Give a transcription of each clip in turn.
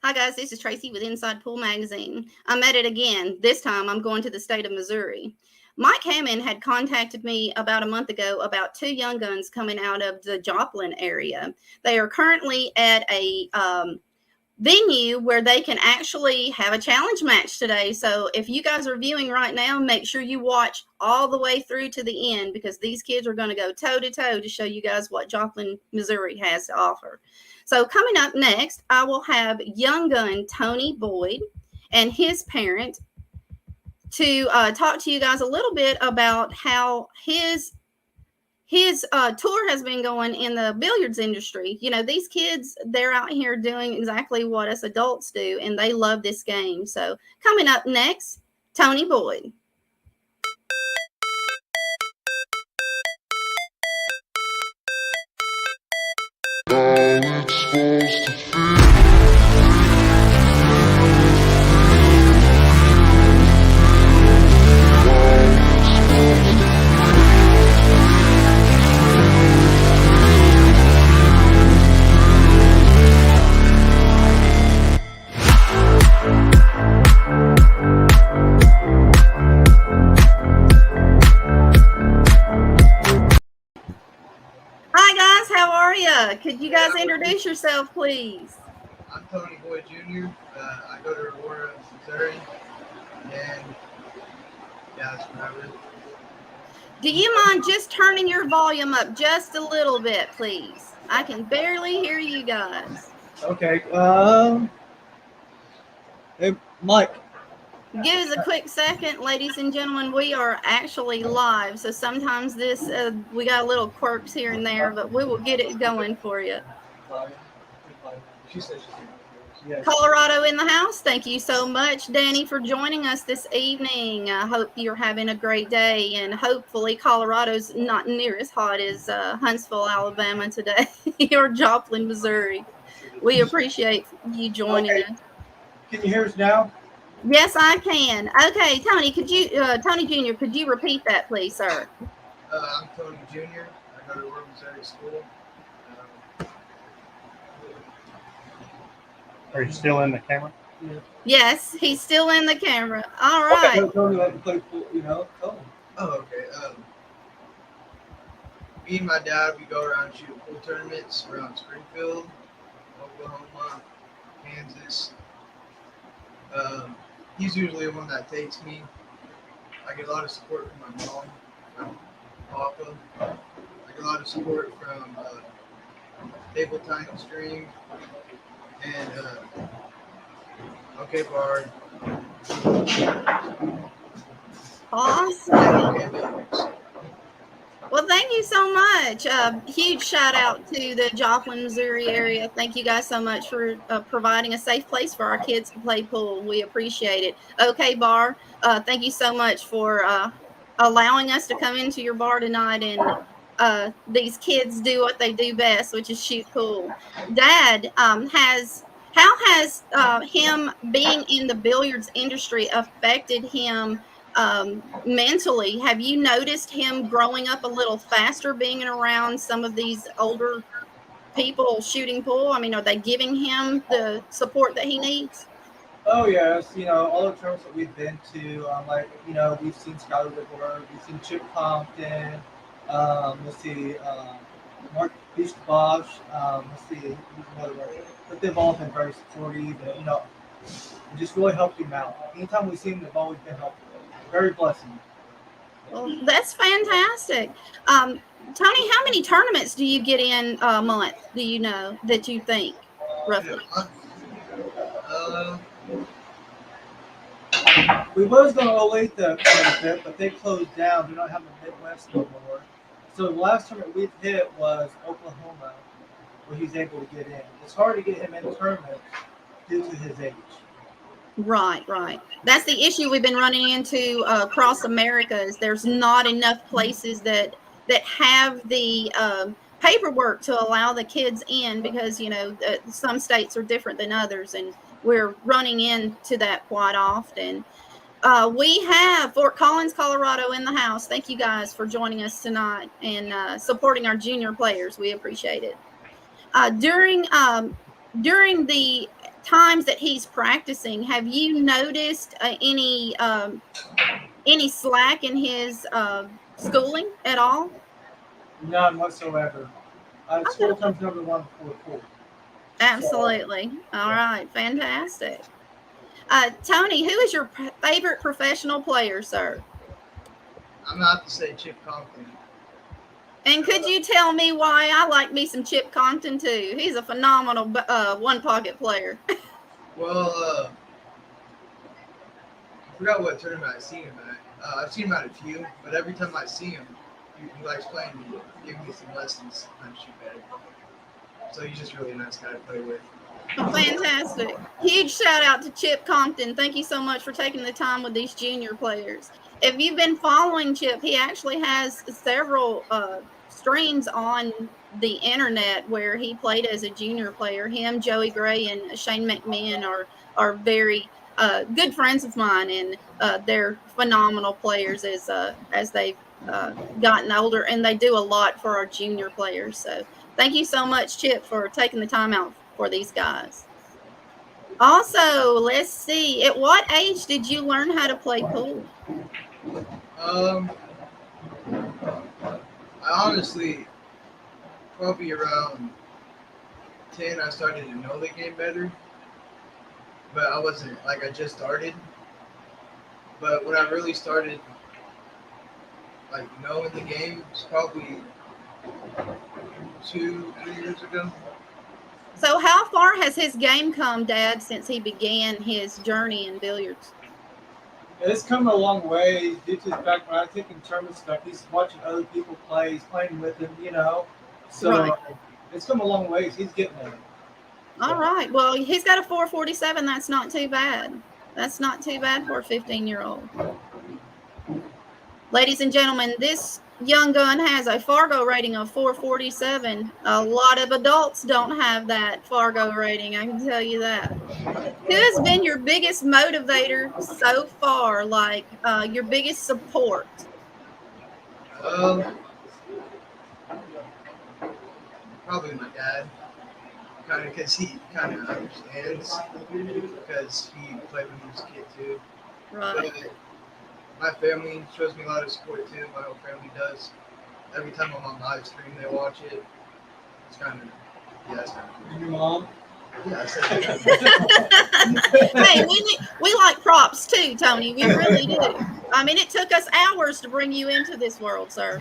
Hi, guys. This is Tracy with Inside Pool Magazine. I'm at it again. This time I'm going to the state of Missouri. Mike Hammond had contacted me about a month ago about two young guns coming out of the Joplin area. They are currently at a venue where they can actually have a challenge match today. So if you guys are viewing right now, make sure you watch all the way through to the end because these kids are going to go toe to toe to show you guys what Joplin, Missouri has to offer. So coming up next, I will have young gun Tony Boyd and his parent to talk to you guys a little bit about how his tour has been going in the billiards industry. You know, these kids, they're out here doing exactly what us adults do, and they love this game. So coming up next, Tony Boyd. Hi guys, how are you? Could you guys introduce yourself, please? I'm Tony Boyd Jr. I go to Aurora, Missouri, and yeah, that's what I live. Do you mind just turning your volume up just a little bit, please? I can barely hear you guys. Okay. Hey, Mike. Give us a quick second, ladies and gentlemen. We are actually live, so sometimes this we got a little quirks here and there, but we will get it going for you. She says Colorado in the house. Thank you so much, Danny, for joining us this evening. I hope you're having a great day, and hopefully Colorado's not near as hot as Huntsville, Alabama today, or Joplin, Missouri. We appreciate you joining us. Can you hear us now? Yes, I can. Okay, Tony, Tony Jr., could you repeat that, please, sir? I'm Tony Jr. I go to Aurora, Missouri school. Are you still in the camera? Yeah. Yes, he's still in the camera. All right. Okay, Tony like to play pool, Oh, okay. Me and my dad, we go around and shoot pool tournaments around Springfield, Oklahoma, Kansas. He's usually the one that takes me. I get a lot of support from my mom, from Papa. I get a lot of support from table tying string and okay, bar. Awesome. Well, thank you so much. Huge shout out to the Joplin, Missouri area. Thank you guys so much for providing a safe place for our kids to play pool. We appreciate it. Okay, bar. Thank you so much for allowing us to come into your bar tonight and these kids do what they do best, which is shoot pool. Dad, how has him being in the billiards industry affected him mentally? Have you noticed him growing up a little faster being around some of these older people shooting pool? I mean, are they giving him the support that he needs? Oh yes, all the tournaments that we've been to, we've seen Skylar Whitworth, we've seen Chip Compton, let's see, Mark Beach Bosch, let's see, who's another one. But they've all been very supportive, and it just really helped him out. Anytime we see him, they've always been helpful. Very blessing. Well, that's fantastic. Tony, how many tournaments do you get in a month? Do you know that you think roughly? We was going to Olate the bit, but they closed down. They don't have the Midwest no more. So the last tournament we've hit was Oklahoma, where he's able to get in. It's hard to get him in tournaments due to his age. Right. That's the issue we've been running into across America. Is there's not enough places that have the paperwork to allow the kids in because some states are different than others, and we're running into that quite often. We have Fort Collins, Colorado in the house. Thank you guys for joining us tonight and supporting our junior players. We appreciate it. During the times that he's practicing, have you noticed any slack in his schooling at all? None whatsoever. School Okay. comes number one before school. Absolutely. All right. Fantastic. Tony, who is your favorite professional player, sir? I'm gonna have to say Chip Conklin. And could you tell me why? I like me some Chip Compton too. He's a phenomenal one pocket player. Well, I forgot what tournament I've seen him at. I've seen him at a few, but every time I see him, he likes playing me, giving me some lessons on how to shoot better. So he's just really a nice guy to play with. Fantastic. Huge shout out to Chip Compton. Thank you so much for taking the time with these junior players. If you've been following Chip, he actually has several streams on the internet where he played as a junior player. Him, Joey Gray, and Shane McMahon are very good friends of mine, and they're phenomenal players as they've gotten older, and they do a lot for our junior players. So thank you so much, Chip, for taking the time out for these guys. Also, let's see. At what age did you learn how to play pool? I honestly, probably around 10, I started to know the game better. But I wasn't, like, I just started. But when I really started, like, knowing the game, was probably 2-3 years ago. So how far has his game come, Dad, since he began his journey in billiards? It's come a long way due to the fact when I take him tournament stuff, he's watching other people play, he's playing with them, So Right. It's come a long ways. He's getting there. All right. Well, he's got a 447. That's not too bad. That's not too bad for a 15-year-old. Ladies and gentlemen, this young gun has a Fargo rating of 447. A lot of adults don't have that Fargo rating, I can tell you that. Who has been your biggest motivator so far, like your biggest support? Probably my dad. Kind of because he kind of understands, because he played when he was a kid too. Right. But my family shows me a lot of support too. My whole family does. Every time I'm on live stream, they watch it. It's kind of, yeah, it's kind of. And your mom? Yeah, I said that. Hey, we like props too, Tony. We really do. I mean, it took us hours to bring you into this world, sir.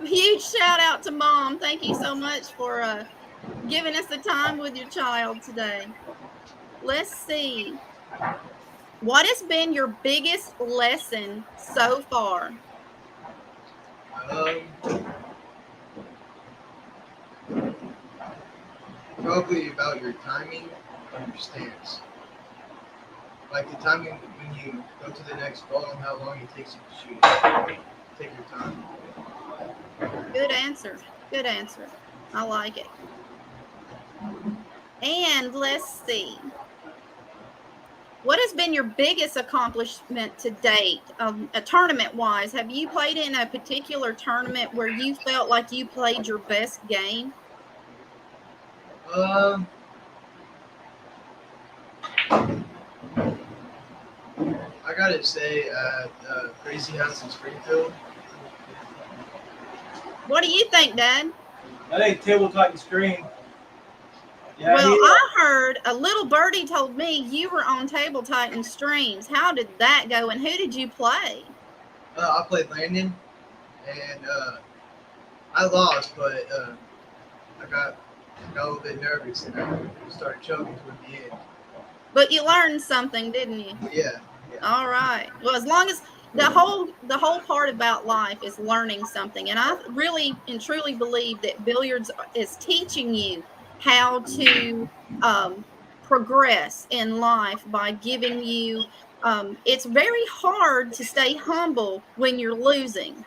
Huge shout out to Mom. Thank you so much for giving us the time with your child today. Let's see. What has been your biggest lesson so far? Probably about your timing and your stance. Like the timing when you go to the next ball and how long it takes you to shoot it. Take your time. Good answer. Good answer. I like it. And let's see. What has been your biggest accomplishment to date, tournament-wise? Have you played in a particular tournament where you felt like you played your best game? I gotta say, Crazy House in Springfield. What do you think, Dad? That ain't table titan screen. Yeah, Well, I heard a little birdie told me you were on Table Titan streams. How did that go, and who did you play? I played Landon, and I lost, but I got a little bit nervous, and I started choking toward the end. But you learned something, didn't you? Yeah. All right. Well, as long as the whole part about life is learning something, and I really and truly believe that billiards is teaching you how to progress in life by giving you. It's very hard to stay humble when you're losing.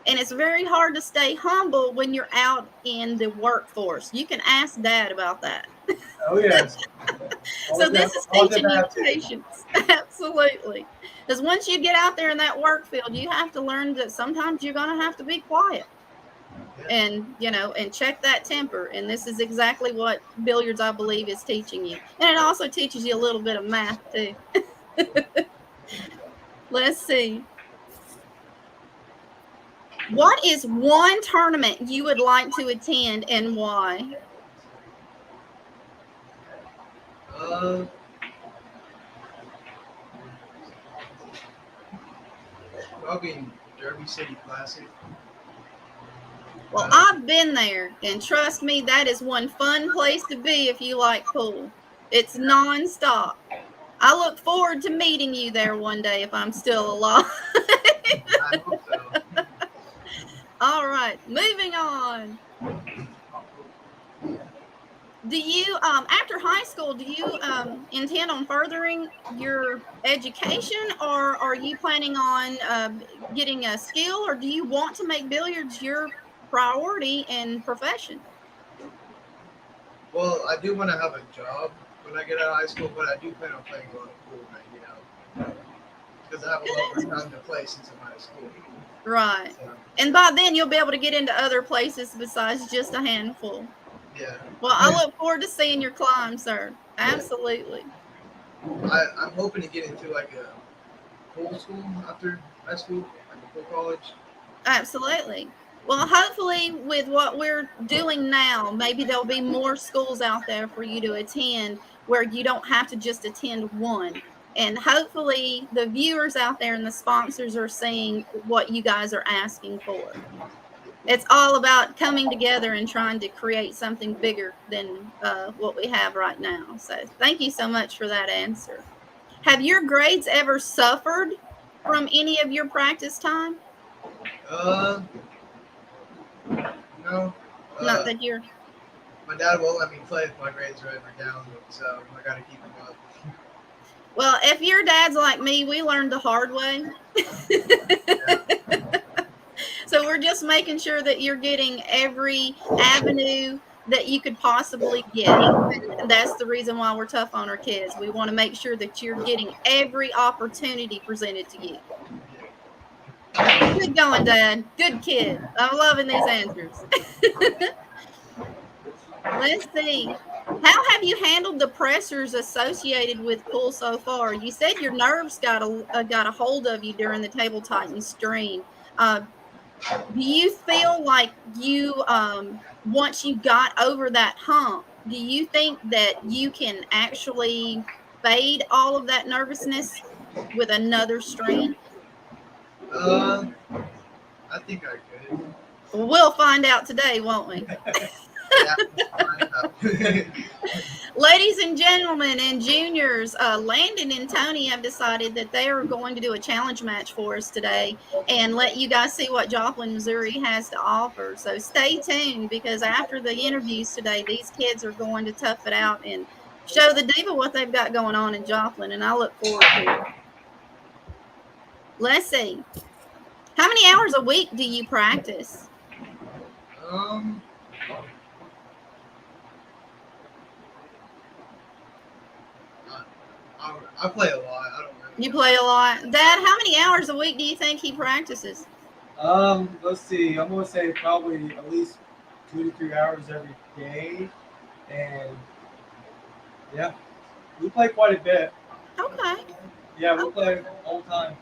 And it's very hard to stay humble when you're out in the workforce. You can ask Dad about that. Oh, yes. So this is teaching you patience. Absolutely. Because once you get out there in that work field, you have to learn that sometimes you're going to have to be quiet. and and check that temper. And this is exactly what billiards, I believe, is teaching you. And it also teaches you a little bit of math too. Let's see. What is one tournament you would like to attend and why? Uh, Probably Derby City Classic. Well, I've been there, and trust me, that is one fun place to be if you like pool. It's nonstop. I look forward to meeting you there one day if I'm still alive. I hope so. All right, moving on. Do you, after high school, do you intend on furthering your education, or are you planning on getting a skill, or do you want to make billiards your priority and profession? Well, I do want to have a job when I get out of high school, but I do plan on playing a lot of pool when I get out because I have a lot more time to play since I'm out of school. Right. So, And by then, you'll be able to get into other places besides just a handful. yeah. Well, I look forward to seeing your climb, sir. Absolutely. I'm hoping to get into like a pool school after high school, like a pool college. Absolutely. Well, hopefully, with what we're doing now, maybe there'll be more schools out there for you to attend where you don't have to just attend one. And hopefully, the viewers out there and the sponsors are seeing what you guys are asking for. It's all about coming together and trying to create something bigger than what we have right now. So, thank you so much for that answer. Have your grades ever suffered from any of your practice time? Uh, no. Not Uh, that you're. my dad won't let me play if my grades are ever down, so I gotta keep them up. Well, if your dad's like me, we learned the hard way. So we're just making sure that you're getting every avenue that you could possibly get. And that's the reason why we're tough on our kids. We want to make sure that you're getting every opportunity presented to you. Good going, Dad. Good kid. I'm loving these answers. Let's see. How have you handled the pressures associated with pool so far? You said your nerves got a hold of you during the Table Titans stream. Uh, do you feel like you once you got over that hump, do you think that you can actually fade all of that nervousness with another stream? Uh, I think I could. We'll find out today, won't we? Yeah, find out. Ladies and gentlemen and juniors, Landon and Tony have decided that they are going to do a challenge match for us today and let you guys see what Joplin, Missouri has to offer. So stay tuned, because after the interviews today, these kids are going to tough it out and show the diva what they've got going on in Joplin, and I look forward to it. Let's see. How many hours a week do you practice? um, I play a lot. I don't really. You play a lot. Dad, how many hours a week do you think he practices? Let's see. I'm gonna say probably at least 2 to 3 hours every day, and yeah, we play quite a bit. Okay. Yeah, we play all the time.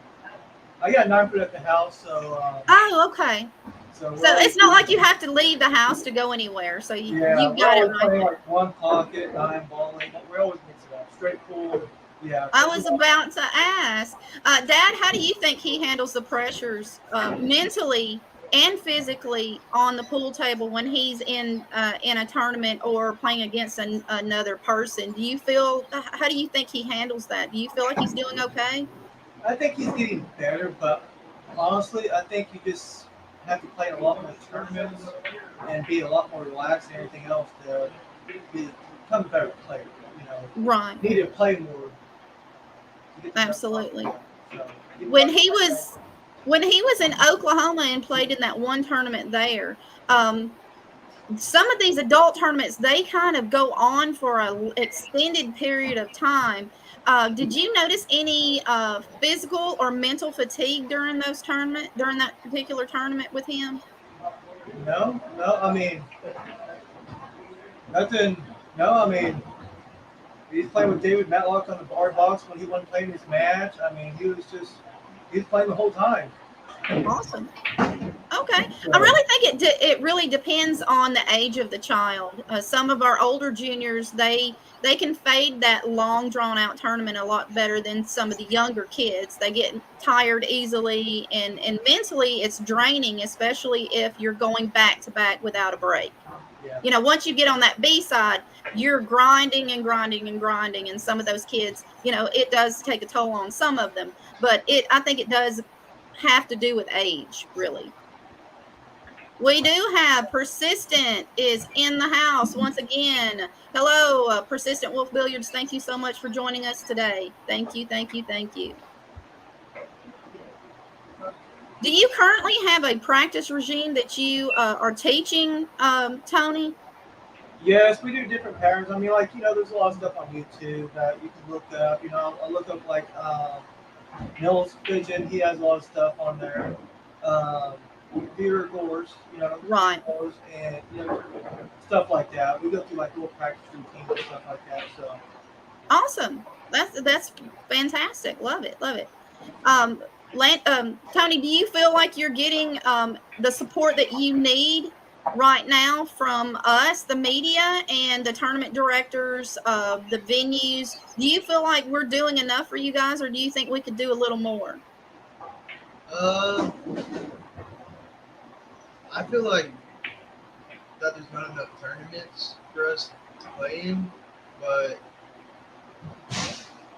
I got 9 foot at the house, so Oh, okay. so So it's not like you have to leave the house to go anywhere. So yeah, you've we're got it always right playing there. like one pocket, 9 balling, but we always mix it up. Straight pool. Yeah. I was about to ask, Dad, how do you think he handles the pressures mentally and physically on the pool table when he's in a tournament or playing against another person? Do you feel? How do you think he handles that? Do you feel like he's doing okay? I think he's getting better, but honestly, I think you just have to play a lot more tournaments and be a lot more relaxed and everything else to become a better player. You know, Right. you need to play more. To get the best Absolutely. out of it. So, When he was in Oklahoma and played in that one tournament there, some of these adult tournaments, they kind of go on for an extended period of time. Did you notice any physical or mental fatigue during that particular tournament with him? No, no. I mean, nothing. No, I mean, he's playing with David Matlock on the bar box when he wasn't playing his match. I mean, he was playing the whole time. Awesome. Okay. I So, really think it really depends on the age of the child. Some of our older juniors, they can fade that long drawn out tournament a lot better than some of the younger kids. They get tired easily, and mentally it's draining, especially if you're going back to back without a break. yeah. Once you get on that B side, you're grinding and grinding and grinding, and some of those kids, it does take a toll on some of them, but I think it does have to do with age, really. We do have Persistent is in the house once again. Hello, Persistent Wolf Billiards. Thank you so much for joining us today. Thank you, thank you, thank you. Do you currently have a practice regime that you are teaching, Tony? Yes, we do different patterns. I mean, like, there's a lot of stuff on YouTube that you can look up. I'll look up like Nils Pigeon. He has a lot of stuff on there. Um, Peter Gores, Right. and stuff like that. We go through like little practice routines and stuff like that. So Awesome. That's fantastic. Love it. Love it. Tony, do you feel like you're getting the support that you need right now from us, the media, and the tournament directors, the venues? Do you feel like we're doing enough for you guys, or do you think we could do a little more? Uh, I feel like that there's not enough tournaments for us to play in, but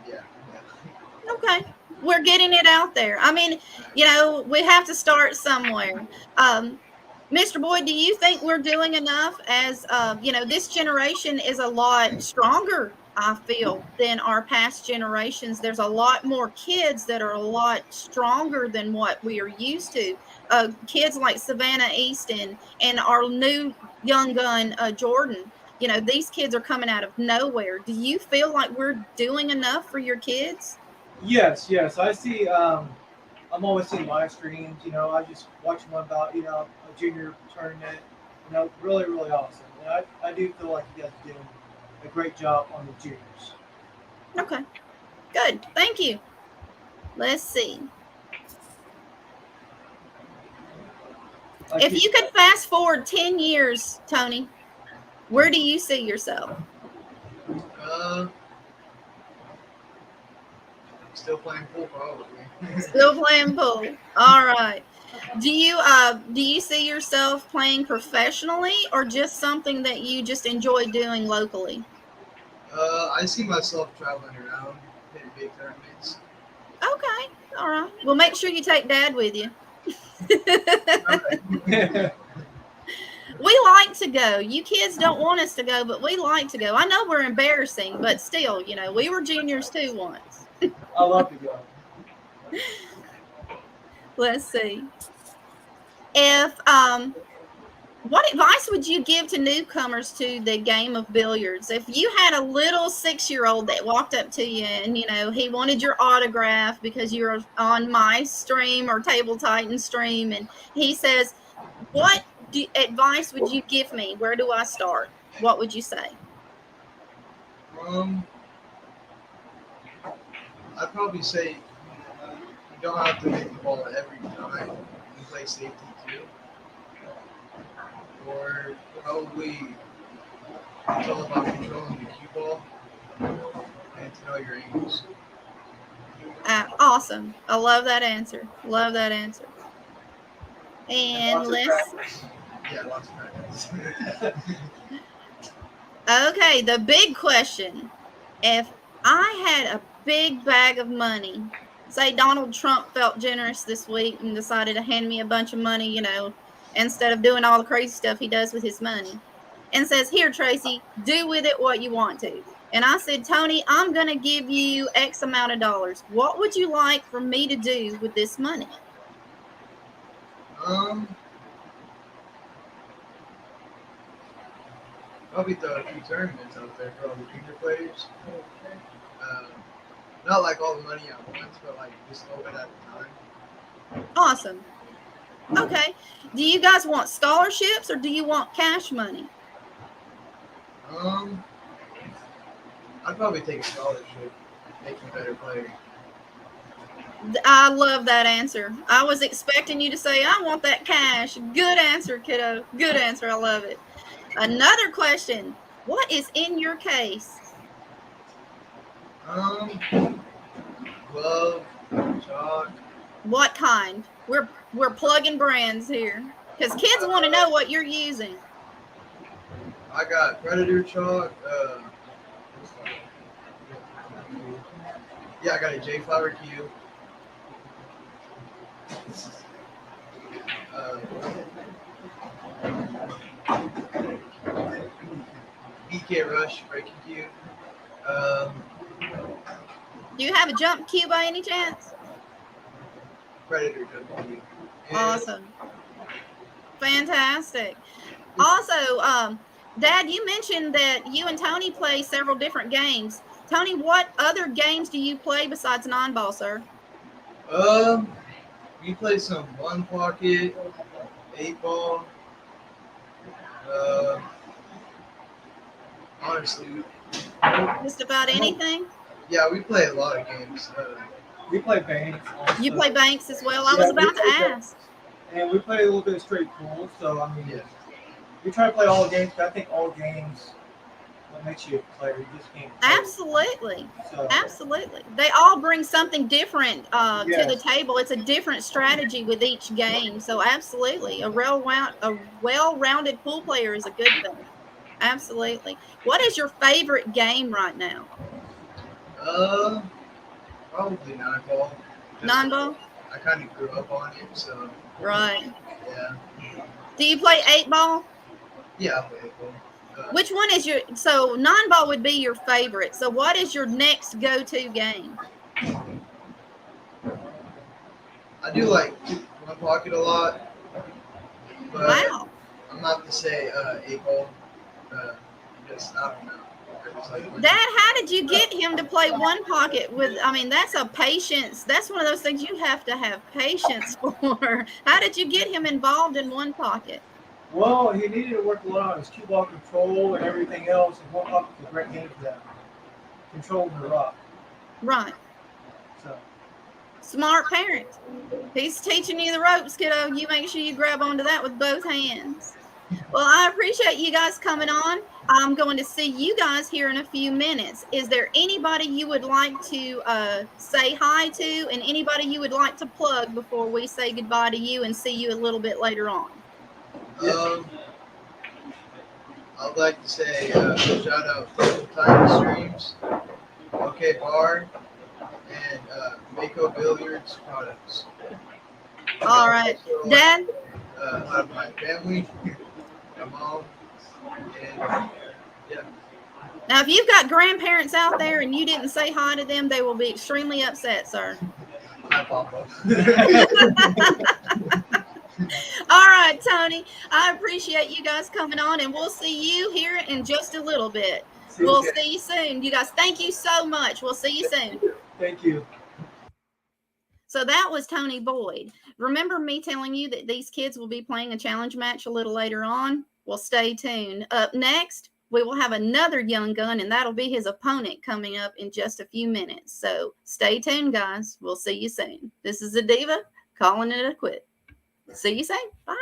yeah. Okay. We're getting it out there. I mean, we have to start somewhere. Mr. Boyd, do you think we're doing enough as, this generation is a lot stronger, I feel, than our past generations. There's a lot more kids that are a lot stronger than what we are used to. Kids like Savannah Easton and our new young gun, Jordan. These kids are coming out of nowhere. Do you feel like we're doing enough for your kids? yes, yes, I see. I'm always seeing live streams. I just watch one about a junior tournament. Really, really awesome. And I do feel like you guys are doing a great job on the juniors. Okay, good. Thank you. Let's see. Like If you could fast forward 10 years, Tony, where do you see yourself? Uh, Still playing pool probably. Still playing pool. All right. Do you see yourself playing professionally, or just something that you just enjoy doing locally? I see myself traveling around, hitting big tournaments. Okay. All right. Well, make sure you take Dad with you. Okay. We like to go. You kids don't want us to go, but we like to go. I know we're embarrassing, but still, we were juniors too once. I love to go. Let's see. If What advice would you give to newcomers to the game of billiards? If you had a little 6-year-old that walked up to you and, he wanted your autograph because you're on my stream or Table Titan stream, and he says, what advice would you give me? Where do I start? What would you say? Um, I'd probably say you don't have to make the ball every time. You play safety too. Or probably it's all about controlling the cue ball and to know your angles. Awesome. I love that answer. Love that answer. And Lots of let's practice. Yeah, lots of practice. Okay, the big question. If I had a big bag of money, say Donald Trump felt generous this week and decided to hand me a bunch of money, instead of doing all the crazy stuff he does with his money, and says, here, Tracy, do with it what you want to. And I said, Tony, I'm going to give you X amount of dollars. What would you like for me to do with this money? um, Probably throw a few tournaments out there for all the junior players. Um, Not like all the money at once, but like just a little bit at a time. Awesome. Okay. Do you guys want scholarships or do you want cash money? I'd probably take a scholarship, make you a better player. I love that answer. I was expecting you to say, I want that cash. Good answer, kiddo. Good answer. I love it. Another question. What is in your case? Glove, chalk. What kind? We're plugging brands here because kids want to know what you're using. I got Predator chalk. Yeah, I got a J Flower Q. BK Rush Breaking Q. Do you have a jump cue by any chance? Predator Jump Q. Awesome. Fantastic. Also, Dad, you mentioned that you and Tony play several different games. Tony, what other games do you play besides non-ball, sir? We play some one pocket, 8-ball. Honestly, Just about anything? yeah, we play a lot of games. We play banks. Also. You play banks as well? I was about to ask. And we play a little bit of straight pool. So, I mean, Yeah. we try to play all games, but I think all games, what makes you a player, you just can't play. Absolutely. So, Absolutely. They all bring something different to Yes. the table. It's a different strategy with each game. So absolutely. A well-rounded pool player is a good thing. Absolutely. What is your favorite game right now? Probably 9-ball. Non-ball? I kind of grew up on it, so Right. yeah. Do you play 8-ball? Yeah, I play 8-ball. Which one is your, so non-ball would be your favorite. So what is your next go-to game? I do like one pocket a lot, but Wow. I'm not to say 8-ball. Just I don't know. Dad, how did you get him to play one pocket with, I mean, that's a patience. That's one of those things you have to have patience for. How did you get him involved in one pocket? well, he needed to work a lot on his cue ball control and everything else, and one pocket's a great game for that. Controlling the rock. Right. So. Smart parent. He's teaching you the ropes, kiddo. You make sure you grab onto that with both hands. Well, I appreciate you guys coming on. I'm going to see you guys here in a few minutes. Is there anybody you would like to say hi to and anybody you would like to plug before we say goodbye to you and see you a little bit later on? I'd like to say shout out to Time Streams, OK Bar, and Mako Billiards products. All right. Also, Dad? out of my family, my mom, and yeah. Now, if you've got grandparents out there and you didn't say hi to them, they will be extremely upset, sir. Hi, Papa. All right, Tony. I appreciate you guys coming on, and we'll see you here in just a little bit. We'll see you soon. You guys, thank you so much. We'll see you soon. Thank you. So that was Tony Boyd. Remember me telling you that these kids will be playing a challenge match a little later on? Well, stay tuned. Up next, we will have another young gun, and that'll be his opponent coming up in just a few minutes. So stay tuned, guys. We'll see you soon. This is Adiva calling it a quit. See you soon. Bye.